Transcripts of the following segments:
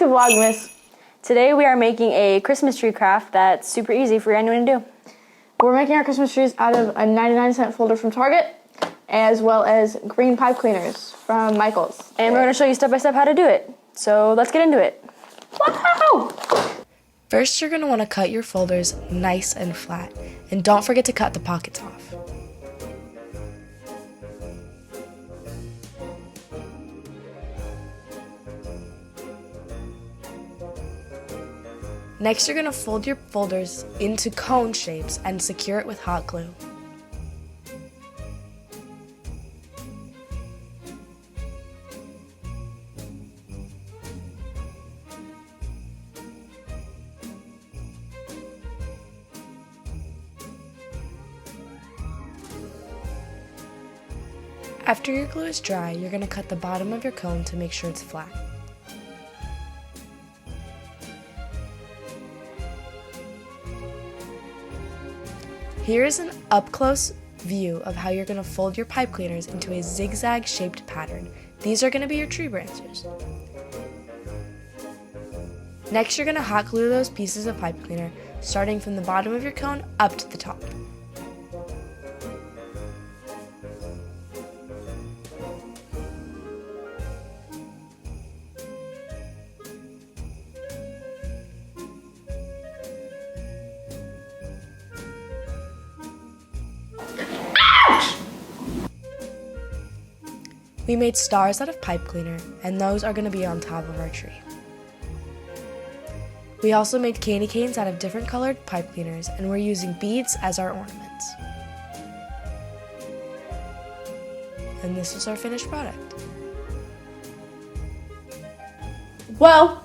to Vlogmas. Today we are making a Christmas tree craft that's super easy for anyone to do. We're making our Christmas trees out of a 99-cent folder from Target, as well as green pipe cleaners from Michael's. And we're going to show you step by step how to do it. So let's get into it. Wow! First, you're going to want to cut your folders nice and flat, and don't forget to cut the pockets off. Next, you're going to fold your folders into cone shapes and secure it with hot glue. After your glue is dry, you're going to cut the bottom of your cone to make sure it's flat. Here is an up-close view of how you're going to fold your pipe cleaners into a zigzag-shaped pattern. These are going to be your tree branches. Next, you're going to hot glue those pieces of pipe cleaner, starting from the bottom of your cone up to the top. We made stars out of pipe cleaner, and those are going to be on top of our tree. We also made candy canes out of different colored pipe cleaners, and we're using beads as our ornaments. And this is our finished product. Well,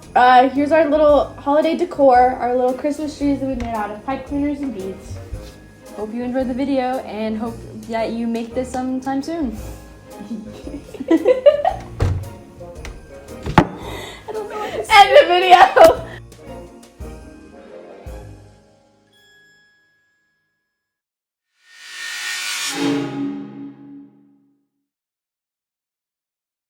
here's our little holiday decor, our little Christmas trees that we made out of pipe cleaners and beads. Hope you enjoyed the video and hope that you make this sometime soon. I don't know what to say. End the video!